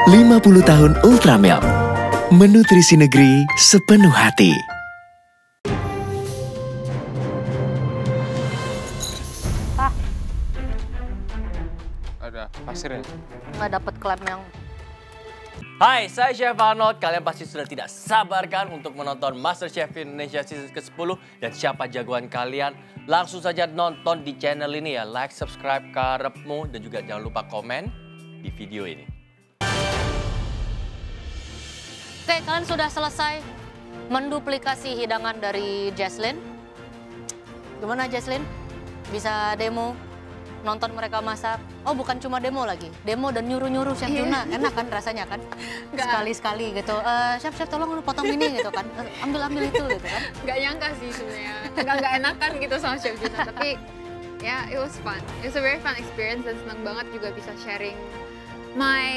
50 tahun Ultramilk. Menutrisi negeri sepenuh hati. Pak, Ada pasirnya. nggak dapat klaim yang... Hai, saya Chef Arnold. Kalian pasti sudah tidak sabar kan untuk menonton MasterChef Indonesia season ke-10 dan siapa jagoan kalian? Langsung saja nonton di channel ini ya. Like, subscribe, karepmu, dan juga jangan lupa komen di video ini. Oke, kalian sudah selesai menduplikasi hidangan dari Jesslyn. Gimana Jesslyn? Bisa demo, nonton mereka masak? Oh, bukan cuma demo lagi. Demo dan nyuruh-nyuruh Chef Juna. Enak kan rasanya kan? Sekali-sekali gitu. Chef, tolong lu potong ini gitu kan. Ambil itu gitu kan. Nggak nyangka sih sebenarnya. Nggak enakan gitu sama Chef Juna. Tapi ya, it was fun. It was a very fun experience dan senang banget juga bisa sharing my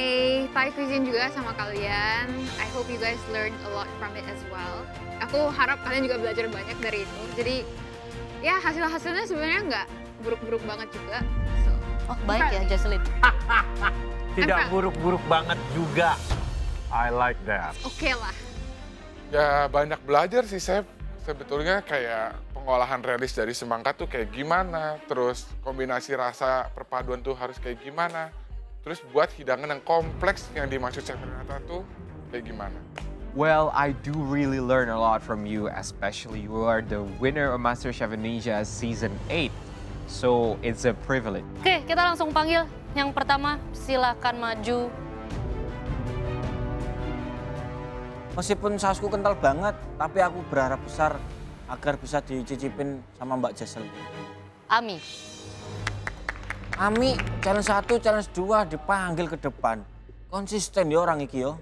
Thai cuisine juga sama kalian. I hope you guys learn a lot from it as well. Aku harap kalian juga belajar banyak dari itu. Jadi ya hasilnya sebenarnya nggak buruk-buruk banget juga. So, Oh, baik ya Jesslyn. Tidak buruk-buruk banget juga. I like that. Oke lah. Ya banyak belajar sih, Chef. Sebetulnya kayak pengolahan relis dari semangka tuh kayak gimana. Terus kombinasi rasa perpaduan tuh harus kayak gimana. Terus buat hidangan yang kompleks yang dimaksud Chef Renata tuh kayak gimana. Well, I do really learn a lot from you, especially you are the winner of MasterChef Indonesia Season 8. So, it's a privilege. Oke, kita langsung panggil. Yang pertama, silakan maju. Meskipun sausku kental banget, tapi aku berharap besar agar bisa dicicipin sama Mbak Jessel. Ami. Ami, challenge 1, challenge 2 dipanggil ke depan. Konsisten ya orang iki yo.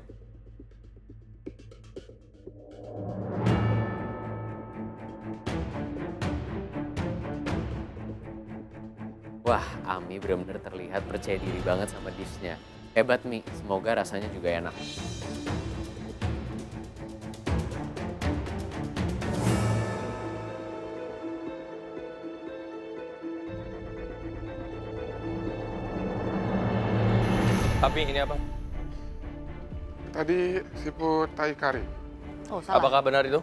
Wah, Ami benar-benar terlihat percaya diri banget sama dish-nya. Hebat, Mi. Semoga rasanya juga enak. Tapi ini apa? Tadi seafood Thai curry. Oh, salah. Apakah benar itu?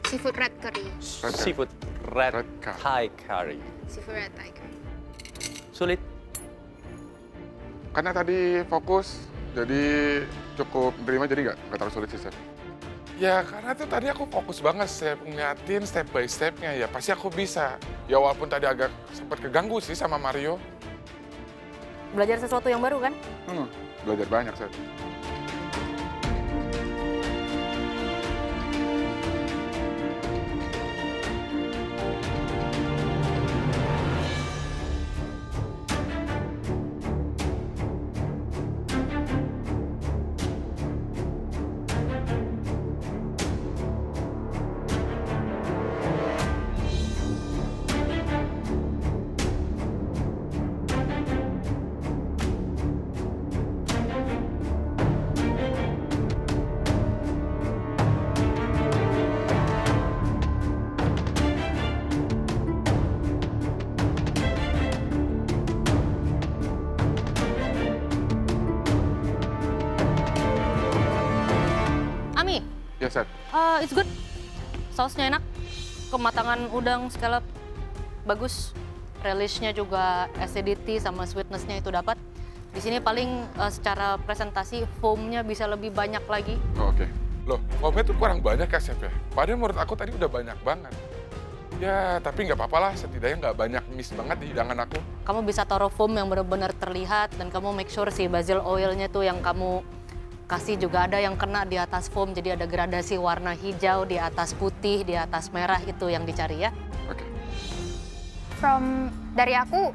Seafood red curry. Seafood red Red curry. Thai curry. Seafood red Thai curry. Sulit. Karena tadi fokus, jadi cukup menerima, jadi nggak terlalu sulit sih, Chef. Ya karena tuh tadi aku fokus banget, Chef. Ngeliatin step by stepnya, ya pasti aku bisa. Ya walaupun tadi agak sempat keganggu sih sama Mario. Belajar sesuatu yang baru kan? Belajar banyak, Chef. Ami, Ya, Chef. it's good. Sausnya enak. Kematangan udang scallop bagus. Relish-nya juga acidity sama sweetness-nya itu dapat. Di sini paling secara presentasi foam-nya bisa lebih banyak lagi. Oh, oke. Loh, foamnya tuh kurang banyak ya, Chef ya? Padahal menurut aku tadi udah banyak banget. Ya, tapi nggak apa-apa lah. Setidaknya nggak banyak miss banget di hidangan aku. Kamu bisa taruh foam yang benar-benar terlihat dan kamu make sure si basil oil-nya tuh yang kamu kasih juga ada yang kena di atas foam. Jadi ada gradasi warna hijau di atas putih, di atas merah, itu yang dicari ya. Oke. Dari aku,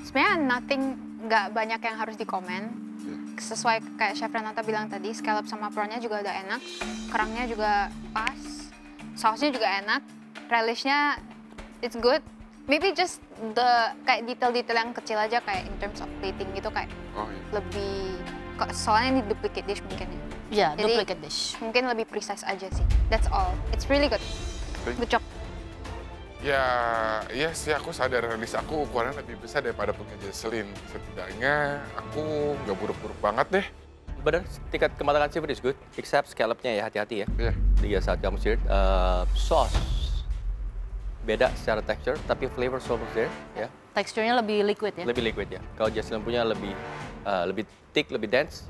sebenarnya nggak banyak yang harus dikomen. Sesuai kayak Chef Renata bilang tadi, scallop sama prawn-nya juga udah enak. Kerangnya juga pas, sausnya juga enak. Relish-nya, it's good. Maybe just kayak detail-detail yang kecil aja kayak in terms of plating gitu kayak lebih, soalnya ini duplicate dish mungkin ya. Ya, Jadi, duplicate dish. Mungkin lebih precise aja sih. That's all. It's really good. Good job. Ya, iya sih aku sadar rilis aku ukurannya lebih besar daripada punya Jesslyn. Setidaknya aku nggak buruk-buruk banget deh. Benar, tingkat kematangan seafood is good, except scallopnya ya, hati-hati ya. Iya. Dia saat kamu seared, sauce beda secara texture, tapi flavor almost there, ya. Teksturnya lebih liquid ya? Lebih liquid ya. Kalau Jesslyn punya lebih thick, lebih dense.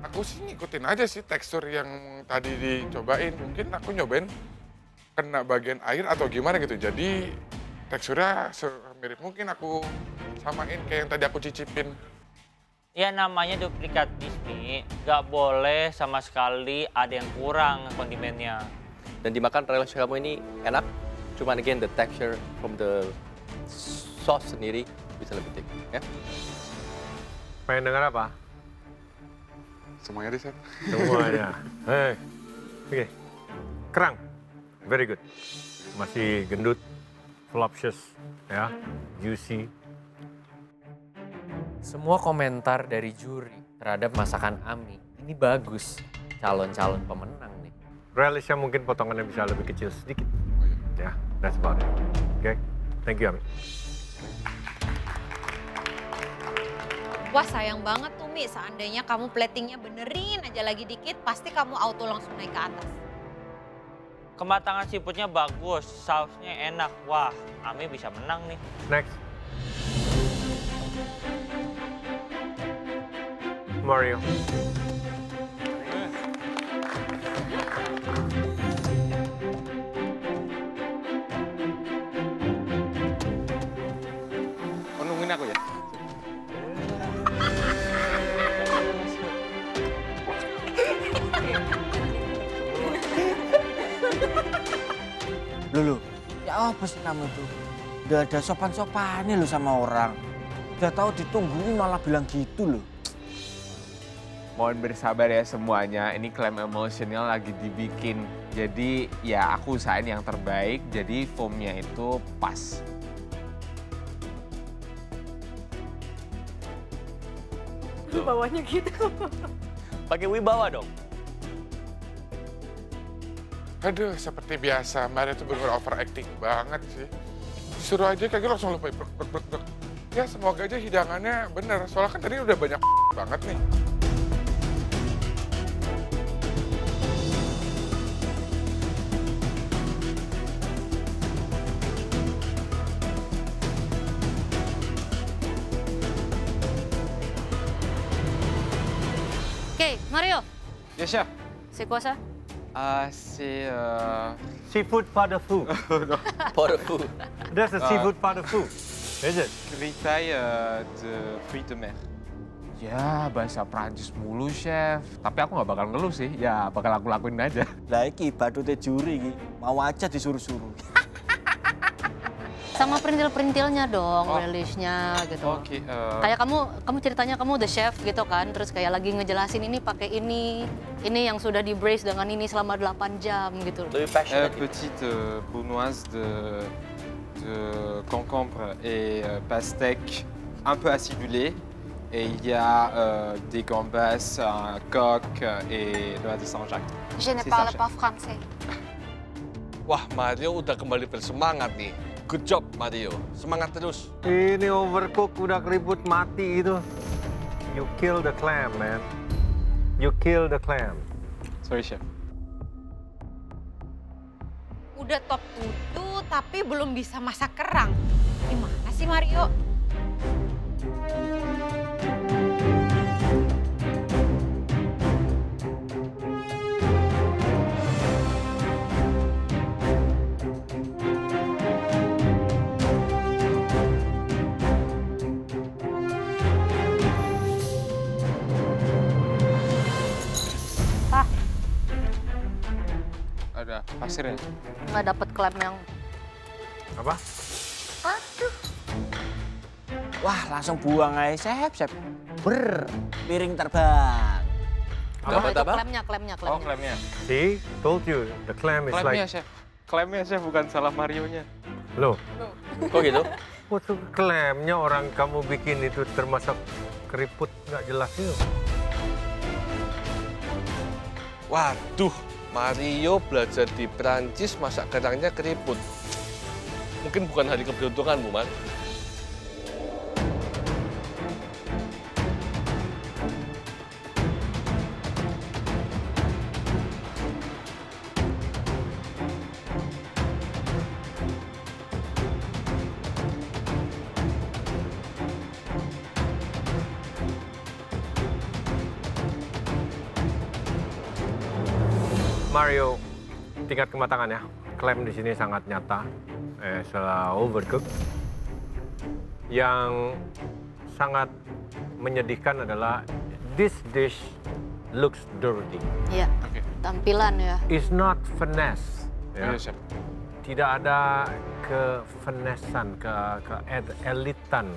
Aku sih ngikutin aja sih tekstur yang tadi dicobain. Mungkin aku nyobain kena bagian air atau gimana gitu. Jadi teksturnya mirip mungkin aku samain kayak yang tadi aku cicipin. Ya namanya duplikat Disney, nggak boleh sama sekali ada yang kurang kondimennya. Dan dimakan relish kamu ini enak, cuman again the texture from the sauce sendiri bisa lebih thick, ya. Pengen dengar apa? Semuanya di sana. Semuanya. Hey. Oke. Kerang. Very good. Masih gendut, voluptuous, ya, juicy. Semua komentar dari juri terhadap masakan Ami ini bagus. Calon-calon pemenang nih. Relishnya mungkin potongannya bisa lebih kecil sedikit. Ya, that's about it. Oke, thank you Ami. Wah sayang banget tuh Mi, seandainya kamu platingnya benerin aja lagi dikit, pasti kamu auto langsung naik ke atas. Kematangan seafoodnya bagus, sausnya enak. Wah, Ami bisa menang nih. Next. Mario. Oh, nungguin aku ya? Loh, ya apa sih kamu tuh? Udah ada sopan-sopannya loh sama orang. Udah tahu ditungguin malah bilang gitu loh. Mohon bersabar ya semuanya, ini klaim emosional lagi dibikin. Jadi ya aku usahain yang terbaik, jadi foamnya itu pas. Bawahnya gitu. Pakai wibawa dong. Aduh, seperti biasa, Mario itu benar-benar overacting banget sih. Disuruh aja kayak gitu langsung lupa brek. Ya semoga aja hidangannya bener, soalnya kan tadi udah banyak banget nih. Oke, Mario, Ya chef. si kuasa. C'est Seafood pada fou. For the food. That's a seafood pada fou. Is it? gritaille de fruits de mer. Ya bahasa Prancis mulu chef, tapi aku nggak bakal ngeluh sih, ya bakal aku lakuin aja. Lah iki badute juri iki, mau aja disuruh-suruh. Sama perintil-perintilnya dong, relishnya gitu. Oke. Kayak kamu ceritanya kamu the chef gitu kan, terus kayak lagi ngejelasin ini pakai ini yang sudah di braise dengan ini selama 8 jam gitu. Lebih passionate. Petite brunoise de concombre et pastèque un peu acidulée. Et il y a des gambas, un coq et noix de Saint-Jacques. Je ne C'est parle ça, pas français. Wah, Mario udah kembali bersemangat nih. Good job, Mario. Semangat terus. Ini overcook udah keriput mati itu. You kill the clam, man. You kill the clam. Sorry, chef. Udah top 7 tapi belum bisa masak kerang. Gimana sih Mario? Ada pasirnya. Nggak dapet klaim yang Apa? Wah, langsung buang aja, chef. Piring terbang. Dapat itu apa? klaimnya. Oh, klamnya. See, told you, the clam is Klamnya, like... chef. Klamnya, chef, bukan salah Marionya. Loh, Kok gitu? waktu klamnya orang kamu bikin itu termasuk keriput nggak jelas itu. Waduh, Mario belajar di Prancis masak kerangnya keriput. Mungkin bukan hari keberuntunganmu, Man. Mario, tingkat kematangannya. Clam di sini sangat nyata. Setelah overcook. Yang sangat menyedihkan adalah this dish looks dirty. Iya, tampilan ya. It's not finesse. Ya. Iya, Chef. Tidak ada kefinesan, keelitan.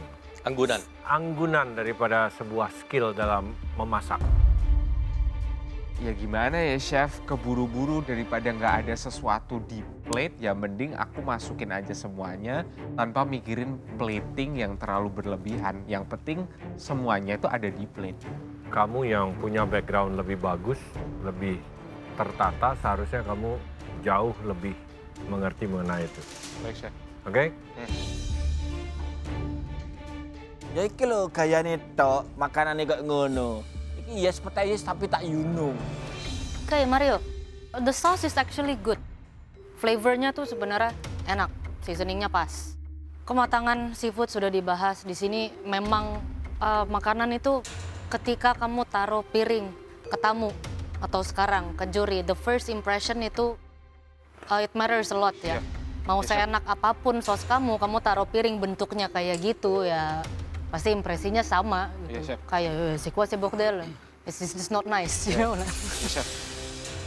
Anggunan daripada sebuah skill dalam memasak. Ya gimana ya chef, keburu-buru daripada nggak ada sesuatu di plate, ya mending aku masukin aja semuanya tanpa mikirin plating yang terlalu berlebihan. Yang penting semuanya itu ada di plate. Kamu yang punya background lebih bagus, lebih tertata, seharusnya kamu jauh lebih mengerti mengenai itu. Baik, Chef. Oke? Ya iki lho gayane tok, makanane kok ngono. Iki yes petis tapi tak yuno. Oke, Mario. The sauce is actually good. Flavornya tuh sebenarnya enak, seasoningnya pas. Kematangan seafood sudah dibahas di sini. Memang makanan itu ketika kamu taruh piring ke tamu atau sekarang ke juri, the first impression itu it matters a lot ya. Mau seenak apapun sos kamu taruh piring bentuknya kayak gitu ya. Pasti impresinya sama gitu. Kayak c'est quoi ce bordel? It's not nice, you know.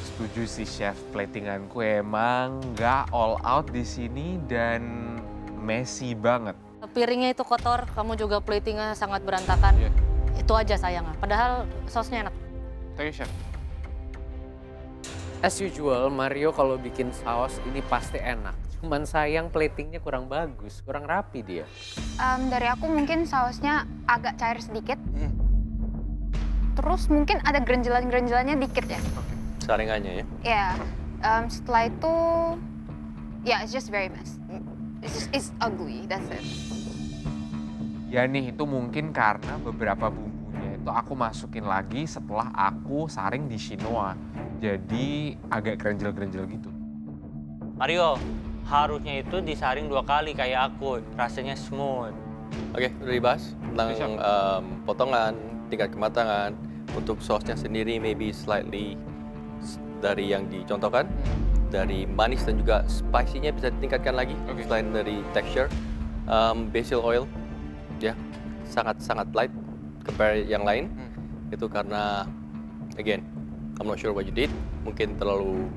Setuju sih chef, platinganku emang nggak all out di sini dan messy banget. Piringnya itu kotor, kamu juga platingnya sangat berantakan. Itu aja sayangnya. Padahal sosnya enak. Thank you, Chef. As usual, Mario kalau bikin saus ini pasti enak. Cuman sayang platingnya kurang bagus, kurang rapi dia. Dari aku mungkin sausnya agak cair sedikit. Terus mungkin ada gerenjelan-gerenjelannya dikit ya. Saringannya ya? Ya, setelah itu, it's just very mess. It's ugly, that's it. Ya nih, itu mungkin karena beberapa bumbunya itu aku masukin lagi setelah aku saring di Shinoa. Jadi agak gerenjel-gerenjel gitu. Mario, harusnya itu disaring 2 kali kayak aku, rasanya smooth. Oke, udah dibahas tentang potongan, tingkat kematangan. Untuk sausnya sendiri maybe slightly dari yang dicontohkan. Dari manis dan juga spicy-nya bisa ditingkatkan lagi selain dari texture. Basil oil, ya sangat-sangat light compare yang lain. Itu karena, again, I'm not sure what you did. Mungkin terlalu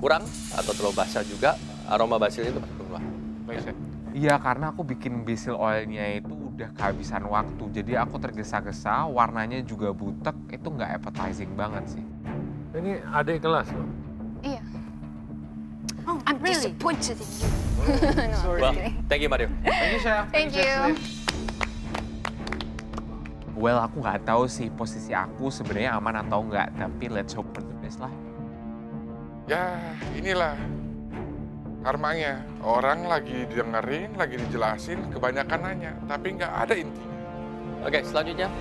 kurang atau terlalu basah juga. Aroma basil itu pasti keluar. Iya, karena aku bikin basil oilnya itu udah kehabisan waktu. Jadi aku tergesa-gesa, warnanya juga butek, itu nggak appetizing banget sih. Ini adik kelas loh. Iya. Oh, I'm disappointed in you. No, Well, thank you Mario. Thank you, Chef. Thank you. Well, aku nggak tahu sih posisi aku sebenarnya aman atau nggak, tapi let's hope for the best lah. Ya, inilah karmanya. Orang lagi dengerin, lagi dijelasin, kebanyakan nanya, tapi nggak ada intinya. Oke, selanjutnya